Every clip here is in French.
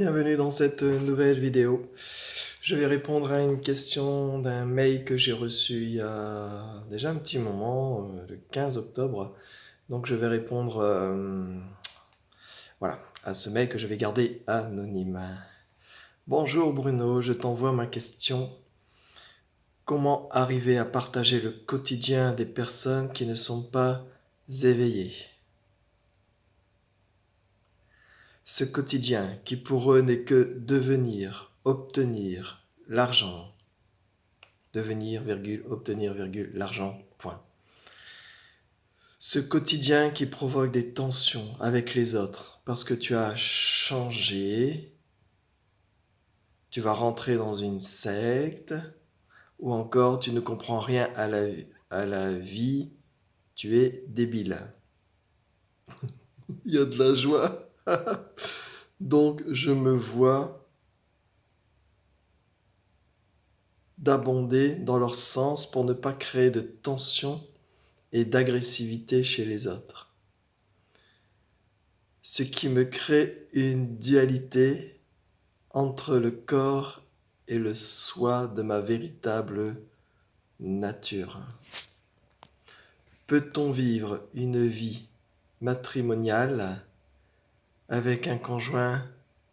bienvenue dans cette nouvelle vidéo. Je vais répondre à une question d'un mail que j'ai reçu il y a déjà un petit moment, le 15 octobre. Donc je vais répondre voilà, à ce mail que je vais garder anonyme. Bonjour Bruno, je t'envoie ma question. Comment arriver à partager le quotidien des personnes qui ne sont pas éveillées? Ce quotidien qui pour eux n'est que devenir, obtenir l'argent. Devenir, virgule, obtenir, virgule, l'argent, point. Ce quotidien qui provoque des tensions avec les autres parce que tu as changé, tu vas rentrer dans une secte ou encore tu ne comprends rien à la vie, tu es débile. Il y a de la joie. Donc je me vois d'abonder dans leur sens pour ne pas créer de tension et d'agressivité chez les autres. Ce qui me crée une dualité entre le corps et le soi de ma véritable nature. Peut-on vivre une vie matrimoniale avec un conjoint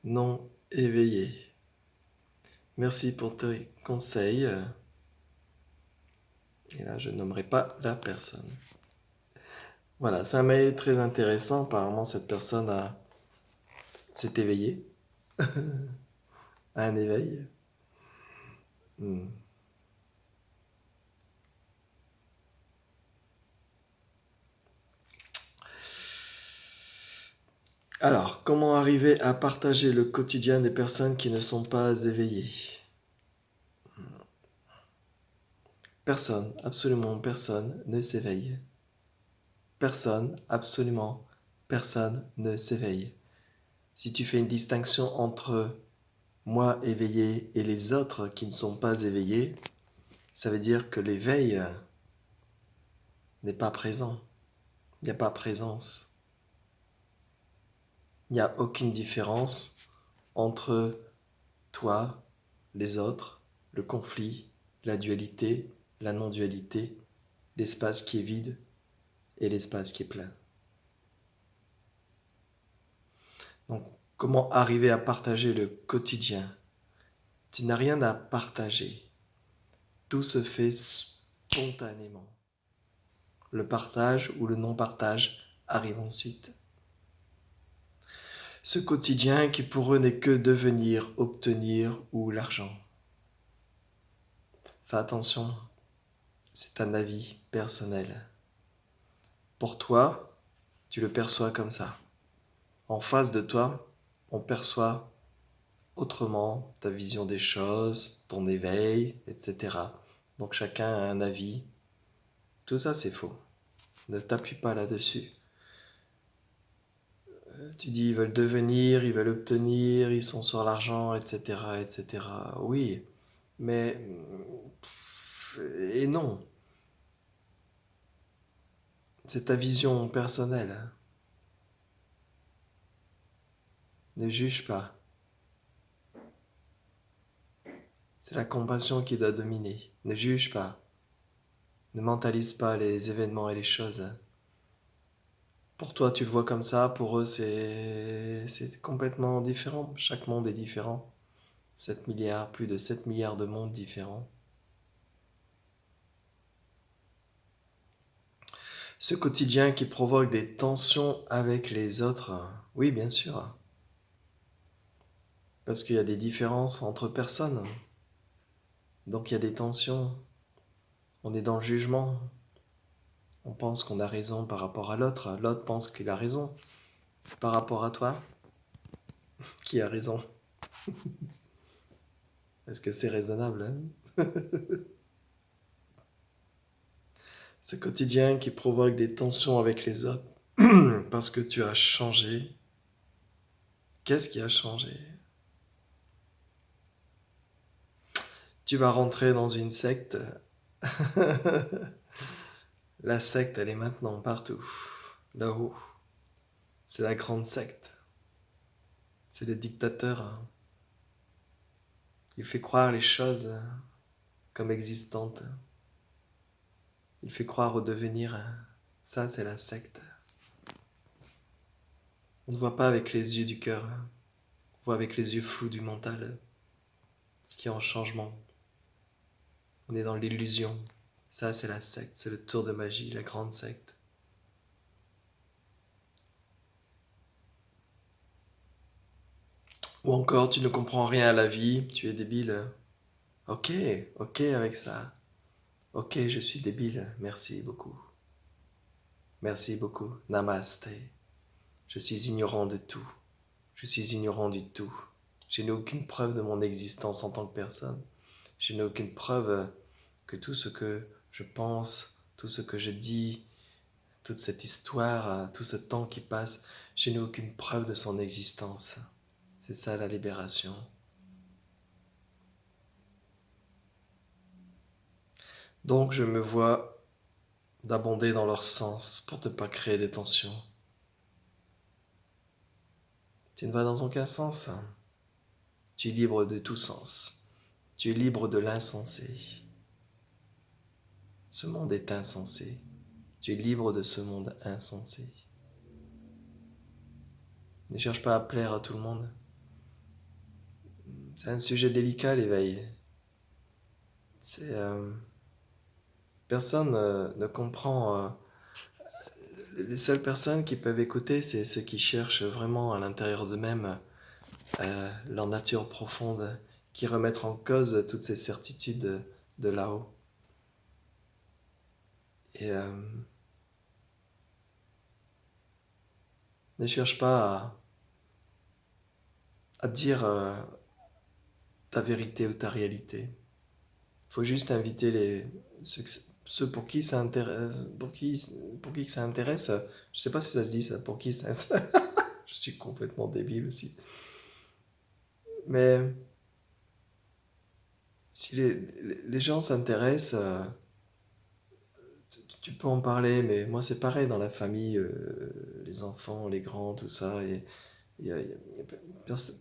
non éveillé? Merci pour tes conseils. Et là, je nommerai pas la personne. Voilà, c'est un mail très intéressant. Apparemment, cette personne s'est éveillée à un éveil. Alors, comment arriver à partager le quotidien des personnes qui ne sont pas éveillées? Personne, absolument personne ne s'éveille. Personne, absolument personne ne s'éveille. Si tu fais une distinction entre moi éveillé et les autres qui ne sont pas éveillés, ça veut dire que l'éveil n'est pas présent. Il n'y a pas présence. Il n'y a aucune différence entre toi, les autres, le conflit, la dualité, la non-dualité, l'espace qui est vide et l'espace qui est plein. Donc, comment arriver à partager le quotidien? Tu n'as rien à partager. Tout se fait spontanément. Le partage ou le non-partage arrive ensuite. Ce quotidien qui pour eux n'est que devenir, obtenir ou l'argent. Fais attention, c'est un avis personnel. Pour toi, tu le perçois comme ça. En face de toi, on perçoit autrement ta vision des choses, ton éveil, etc. Donc chacun a un avis. Tout ça, c'est faux. Ne t'appuie pas là-dessus. Tu dis ils veulent devenir, ils veulent obtenir, ils sont sur l'argent, etc., etc. Oui, mais et non. C'est ta vision personnelle. Ne juge pas. C'est la compassion qui doit dominer. Ne juge pas. Ne mentalise pas les événements et les choses. Pour toi, tu le vois comme ça. Pour eux, c'est complètement différent. Chaque monde est différent. 7 milliards, plus de 7 milliards de mondes différents. Ce quotidien qui provoque des tensions avec les autres. Oui, bien sûr. Parce qu'il y a des différences entre personnes. Donc il y a des tensions. On est dans le jugement. On pense qu'on a raison par rapport à l'autre. L'autre pense qu'il a raison par rapport à toi. Qui a raison? Est-ce que c'est raisonnable, hein? Ce quotidien qui provoque des tensions avec les autres parce que tu as changé. Qu'est-ce qui a changé? Tu vas rentrer dans une secte. La secte, elle est maintenant partout. Là-haut. C'est la grande secte. c'est le dictateur. Il fait croire les choses comme existantes. Il fait croire au devenir. Ça, c'est la secte. On ne voit pas avec les yeux du cœur. On voit avec les yeux flous du mental. Ce qui est en changement. On est dans l'illusion. Ça, c'est la secte. C'est le tour de magie, la grande secte. Ou encore, tu ne comprends rien à la vie, tu es débile. Ok, ok avec ça. Ok, je suis débile, merci beaucoup. Merci beaucoup. Namaste. Je suis ignorant de tout. Je suis ignorant du tout. Je n'ai aucune preuve de mon existence en tant que personne. Je n'ai aucune preuve que tout ce que je pense, tout ce que je dis, toute cette histoire, tout ce temps qui passe, je n'ai aucune preuve de son existence. C'est ça la libération. Donc je me vois d'abonder dans leur sens pour ne pas créer des tensions. Tu ne vas dans aucun sens. Tu es libre de tout sens. Tu es libre de l'insensé. Ce monde est insensé. Tu es libre de ce monde insensé. Ne cherche pas à plaire à tout le monde. C'est un sujet délicat, l'éveil. Personne ne comprend. Les seules personnes qui peuvent écouter, c'est ceux qui cherchent vraiment à l'intérieur d'eux-mêmes leur nature profonde, qui remettent en cause toutes ces certitudes de là-haut. Et ne cherche pas à dire ta vérité ou ta réalité. Il faut juste inviter ceux pour qui ça intéresse, pour qui ça intéresse. Je sais pas si ça se dit ça, pour qui ça. Je suis complètement débile aussi. Mais si les gens s'intéressent, tu peux en parler, mais moi c'est pareil dans la famille, les enfants, les grands, tout ça, et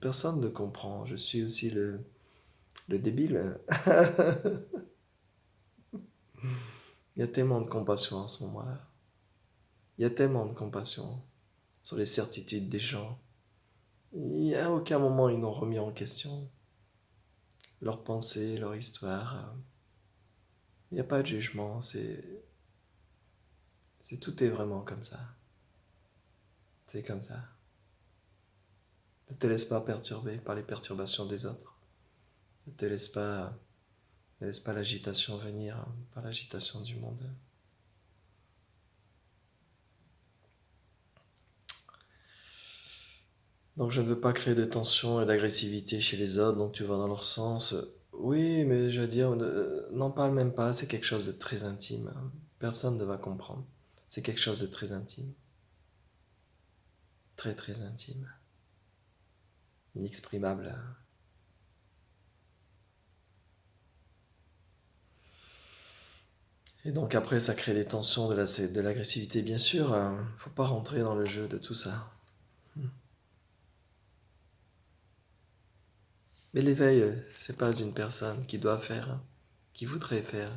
personne ne comprend. Je suis aussi le débile. Il y a tellement de compassion à ce moment-là. Il y a tellement de compassion sur les certitudes des gens. Et à aucun moment ils n'ont remis en question leur pensée, leur histoire. Il n'y a pas de jugement, tout est vraiment comme ça. C'est comme ça. Ne te laisse pas perturber par les perturbations des autres. Ne te laisse pas, ne laisse pas l'agitation venir par l'agitation du monde. Donc je ne veux pas créer de tension et d'agressivité chez les autres, donc tu vas dans leur sens. Oui, mais je veux dire, n'en parle même pas, c'est quelque chose de très intime. Personne ne va comprendre. C'est quelque chose de très intime. Très très intime. Inexprimable. Et donc après, ça crée des tensions, de l'agressivité, bien sûr. Faut pas rentrer dans le jeu de tout ça. Mais l'éveil, c'est pas une personne qui doit faire, qui voudrait faire.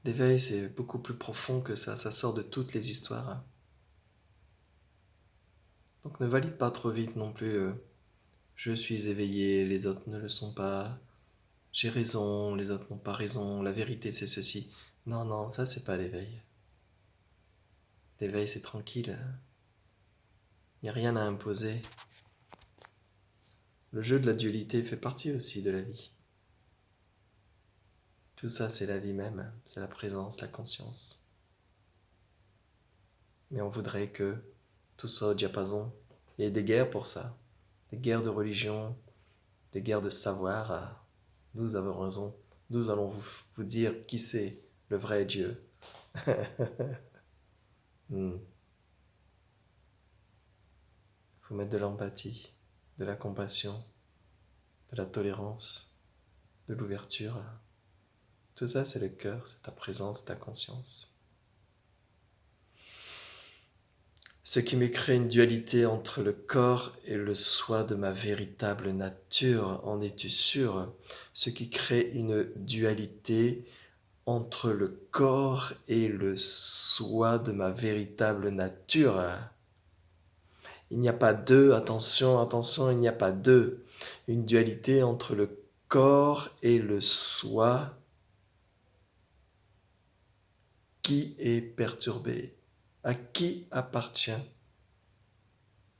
L'éveil, c'est beaucoup plus profond que ça sort de toutes les histoires. Donc ne valide pas trop vite non plus. Je suis éveillé, les autres ne le sont pas. J'ai raison, les autres n'ont pas raison. La vérité, c'est ceci. Non, non, ça, c'est pas l'éveil. L'éveil, c'est tranquille. Il n'y a rien à imposer. Le jeu de la dualité fait partie aussi de la vie. Tout ça, c'est la vie même. C'est la présence, la conscience. Mais on voudrait que tout soit au diapason. Il y a des guerres pour ça. Des guerres de religion, des guerres de savoir. Nous avons raison. Nous allons vous dire qui c'est le vrai Dieu. Il faut mettre de l'empathie, de la compassion, de la tolérance, de l'ouverture. Tout ça, c'est le cœur, c'est ta présence, ta conscience. Ce qui me crée une dualité entre le corps et le soi de ma véritable nature, en es-tu sûr? Ce qui crée une dualité entre le corps et le soi de ma véritable nature. Il n'y a pas deux, attention, attention, il n'y a pas deux. Une dualité entre le corps et le soi qui est perturbé. À qui appartient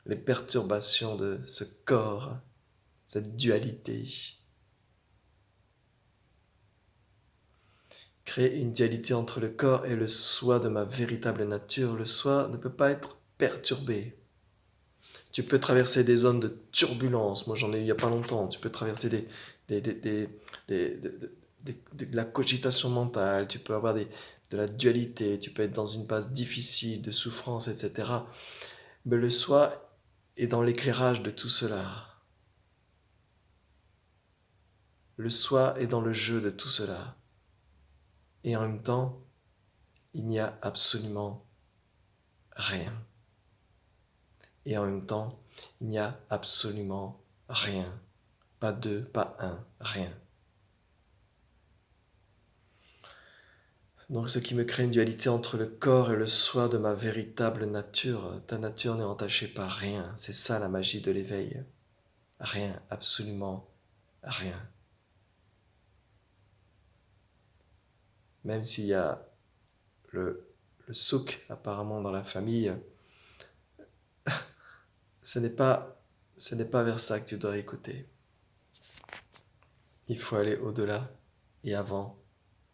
les perturbations de ce corps, cette dualité? Créer une dualité entre le corps et le soi de ma véritable nature. Le soi ne peut pas être perturbé. Tu peux traverser des zones de turbulence. Moi, j'en ai eu il n'y a pas longtemps. Tu peux traverser de la cogitation mentale. Tu peux avoir de la dualité. Tu peux être dans une phase difficile de souffrance, etc. Mais le soi est dans l'éclairage de tout cela. Le soi est dans le jeu de tout cela. Et en même temps, il n'y a absolument rien. Et en même temps, il n'y a absolument rien. Pas deux, pas un, rien. Donc ce qui me crée une dualité entre le corps et le soi de ma véritable nature. Ta nature n'est entachée par rien. C'est ça la magie de l'éveil. Rien, absolument rien. Même s'il y a le souk apparemment dans la famille, ce n'est pas vers ça que tu dois écouter. Il faut aller au-delà et avant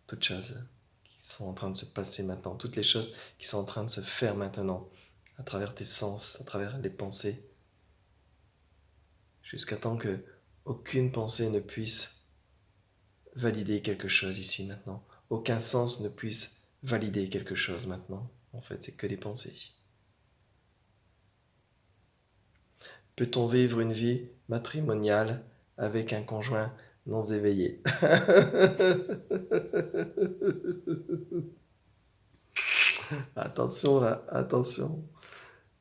toutes choses qui sont en train de se passer maintenant, toutes les choses qui sont en train de se faire maintenant, à travers tes sens, à travers les pensées, jusqu'à temps que aucune pensée ne puisse valider quelque chose ici maintenant. Aucun sens ne puisse valider quelque chose maintenant. En fait, c'est que des pensées. Peut-on vivre une vie matrimoniale avec un conjoint non éveillé? Attention là, attention.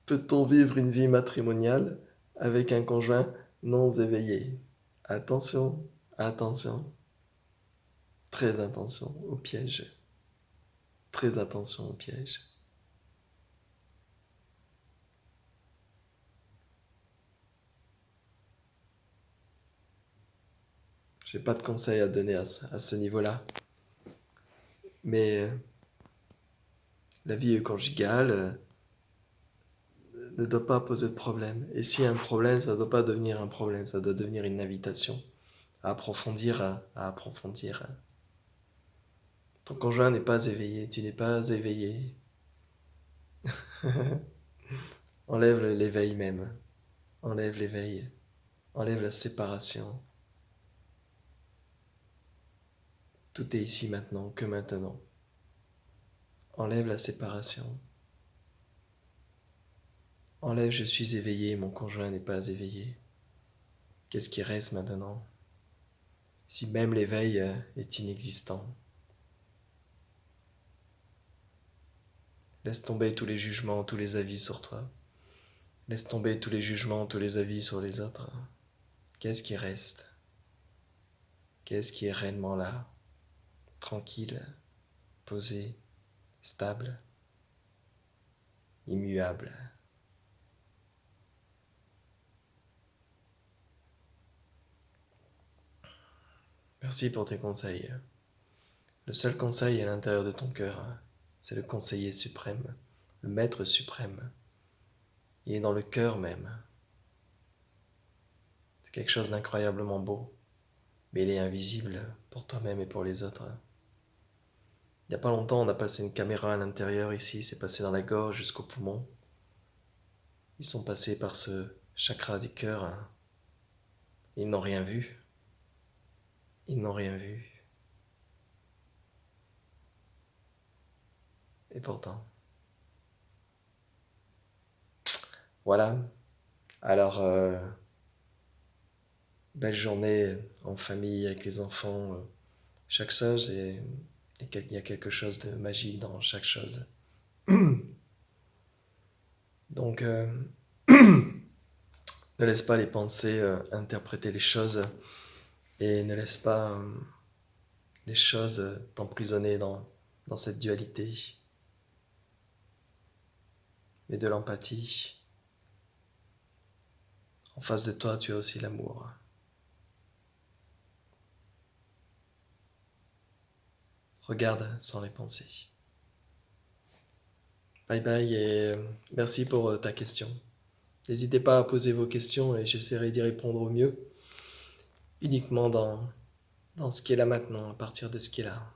Peut-on vivre une vie matrimoniale avec un conjoint non éveillé? Attention, attention. Très attention au piège. Très attention au piège. Je n'ai pas de conseils à donner à ce niveau-là. Mais la vie conjugale ne doit pas poser de problème. Et s'il y a un problème, ça ne doit pas devenir un problème, ça doit devenir une invitation à approfondir, à approfondir. Ton conjoint n'est pas éveillé, tu n'es pas éveillé. Enlève l'éveil même. Enlève l'éveil. Enlève la séparation. Tout est ici maintenant, que maintenant. Enlève la séparation. Enlève je suis éveillé, mon conjoint n'est pas éveillé. Qu'est-ce qui reste maintenant? Si même l'éveil est inexistant. Laisse tomber tous les jugements, tous les avis sur toi. Laisse tomber tous les jugements, tous les avis sur les autres. Qu'est-ce qui reste? Qu'est-ce qui est réellement là? Tranquille, posé, stable, immuable. Merci pour tes conseils. Le seul conseil à l'intérieur de ton cœur, c'est le conseiller suprême, le maître suprême. Il est dans le cœur même. C'est quelque chose d'incroyablement beau, mais il est invisible pour toi-même et pour les autres. Il n'y a pas longtemps, on a passé une caméra à l'intérieur ici, c'est passé dans la gorge jusqu'au poumon. Ils sont passés par ce chakra du cœur. Ils n'ont rien vu. Ils n'ont rien vu. Et pourtant. Voilà. Alors, belle journée en famille avec les enfants. Chaque chose et il y a quelque chose de magique dans chaque chose. Donc, ne laisse pas les pensées interpréter les choses et ne laisse pas les choses t'emprisonner dans cette dualité. Mais de l'empathie. En face de toi, tu as aussi l'amour. Regarde sans les penser. Bye bye et merci pour ta question. N'hésitez pas à poser vos questions et j'essaierai d'y répondre au mieux, uniquement dans ce qui est là maintenant, à partir de ce qui est là.